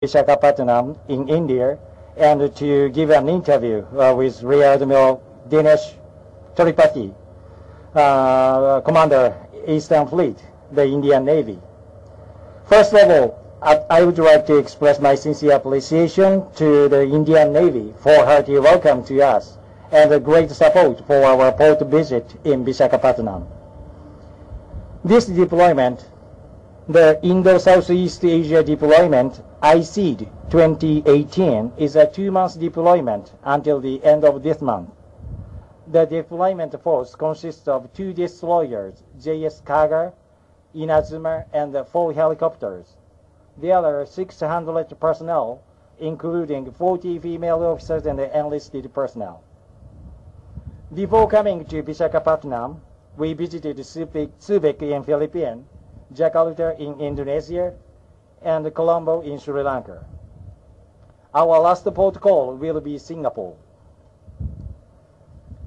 Visakhapatnam in India and to give an interview with Rear Admiral Dinesh Tripathi, Commander Eastern Fleet, the Indian Navy. First of all, I would like to express my sincere appreciation to the Indian Navy for hearty welcome to us and a great support for our port visit in Visakhapatnam. This deployment, the Indo-Southeast Asia deployment, ICED 2018, is a 2-month deployment until the end of this month. The deployment force consists of 2 destroyers, JS Kaga, Inazuma, and 4 helicopters. There are 600 personnel, including 40 female officers and enlisted personnel. Before coming to Visakhapatnam, we visited Subic in Philippines, Jakarta in Indonesia, and Colombo in Sri Lanka. Our last port call will be Singapore.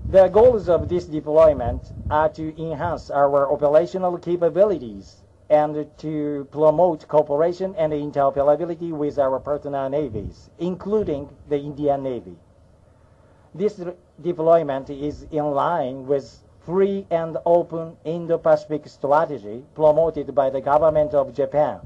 The goals of this deployment are to enhance our operational capabilities and to promote cooperation and interoperability with our partner navies, including the Indian Navy. This deployment is in line with free and open Indo-Pacific strategy promoted by the government of Japan.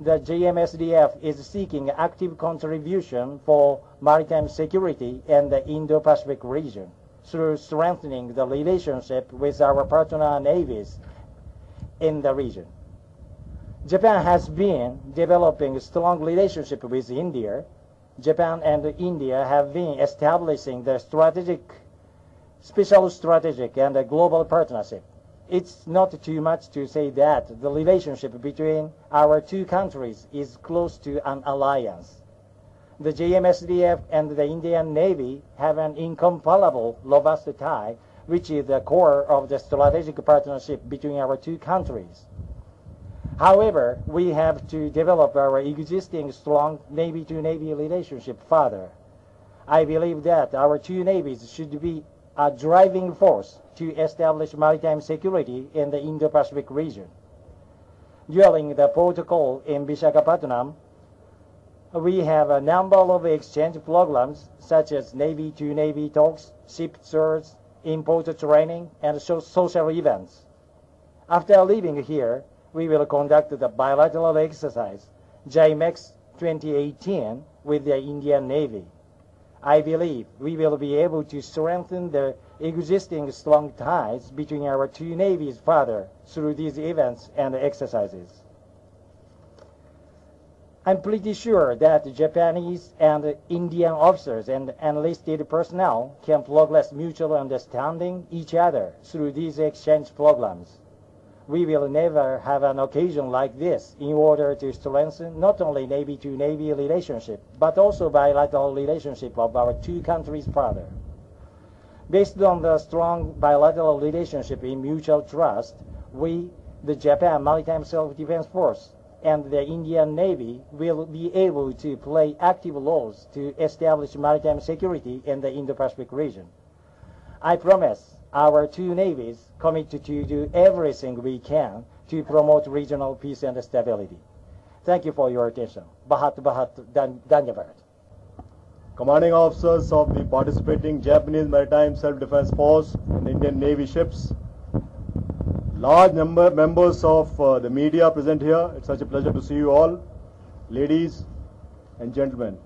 The JMSDF is seeking active contribution for maritime security in the Indo-Pacific region through strengthening the relationship with our partner navies in the region. Japan has been developing a strong relationship with India. Japan and India have been establishing the special strategic and a global partnership. It's not too much to say that the relationship between our 2 countries is close to an alliance. The JMSDF and the Indian Navy have an incomparable, robust tie, which is the core of the strategic partnership between our 2 countries. However, we have to develop our existing strong Navy-to-Navy relationship further. I believe that our 2 navies should be a driving force to establish maritime security in the Indo-Pacific region. During the port call in Visakhapatnam, we have a number of exchange programs such as Navy-to-Navy talks, ship tours, import training, and social events. After leaving here, we will conduct the bilateral exercise, JMEX 2018, with the Indian Navy. I believe we will be able to strengthen the existing strong ties between our 2 navies further through these events and exercises. I'm pretty sure that Japanese and Indian officers and enlisted personnel can progress mutual understanding each other through these exchange programs. We will never have an occasion like this in order to strengthen not only Navy-to-Navy relationship, but also bilateral relationship of our 2 countries further. Based on the strong bilateral relationship in mutual trust, we, the Japan Maritime Self-Defense Force, and the Indian Navy will be able to play active roles to establish maritime security in the Indo-Pacific region. I promise our 2 navies commit to do everything we can to promote regional peace and stability. Thank you for your attention. Bahat Dhanyavad. Commanding officers of the participating Japanese Maritime Self-Defense Force and Indian Navy ships, large members of the media present here. It's such a pleasure to see you all, ladies and gentlemen.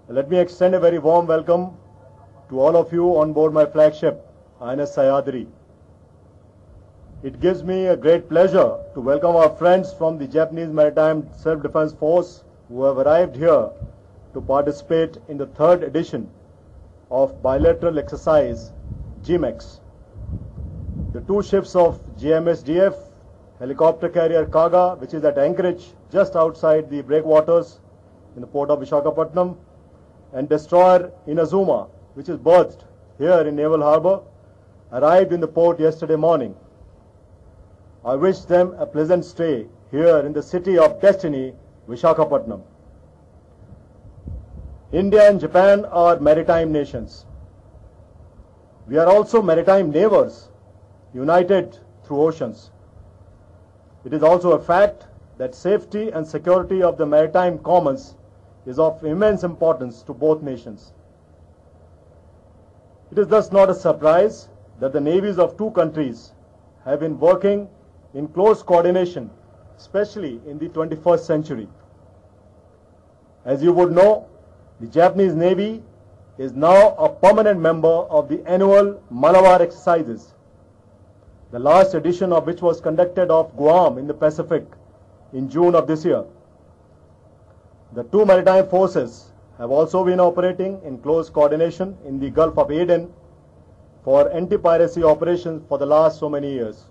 Let me extend a very warm welcome to all of you on board my flagship, INS Sayadri. It gives me a great pleasure to welcome our friends from the Japanese Maritime Self-Defense Force who have arrived here to participate in the 3rd edition of bilateral exercise JMEX. The 2 ships of JMSDF, helicopter carrier Kaga, which is at anchorage just outside the breakwaters in the port of Visakhapatnam, and destroyer Inazuma, which is berthed here in Naval Harbour, arrived in the port yesterday morning. I wish them a pleasant stay here in the city of destiny, Visakhapatnam. India and Japan are maritime nations. We are also maritime neighbors, united through oceans. It is also a fact that safety and security of the maritime commons is of immense importance to both nations. It is thus not a surprise that the navies of two countries have been working in close coordination, especially in the 21st century. As you would know, the Japanese Navy is now a permanent member of the annual Malabar exercises, the last edition of which was conducted off Guam in the Pacific in June of this year. The two maritime forces have also been operating in close coordination in the Gulf of Aden for anti-piracy operations for the last so many years.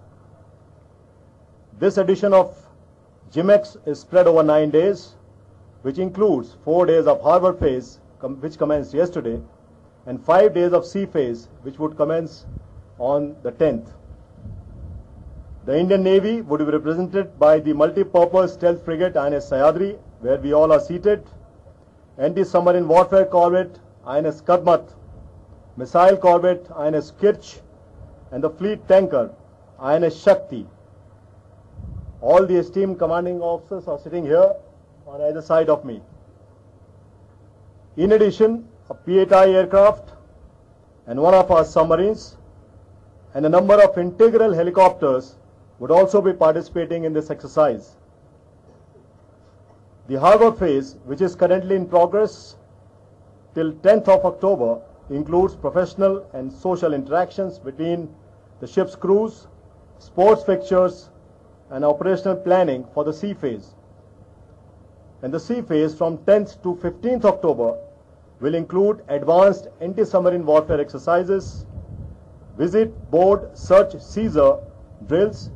This edition of GIMEX is spread over 9 days, which includes 4 days of harbor phase, which commenced yesterday, and 5 days of sea phase, which would commence on the 10th. The Indian Navy would be represented by the multi-purpose stealth frigate INS Sahyadri, where we all are seated, anti-submarine warfare corvette INS Kadmat, missile corvette INS Kirch, and the fleet tanker INS Shakti. All the esteemed commanding officers are sitting here on either side of me. In addition, a P-8I aircraft and one of our submarines and a number of integral helicopters would also be participating in this exercise. The harbor phase, which is currently in progress till 10th of October, includes professional and social interactions between the ship's crews, sports fixtures, and operational planning for the sea phase. And the sea phase from 10th to 15th October will include advanced anti-submarine warfare exercises, visit, board, search, seizure drills,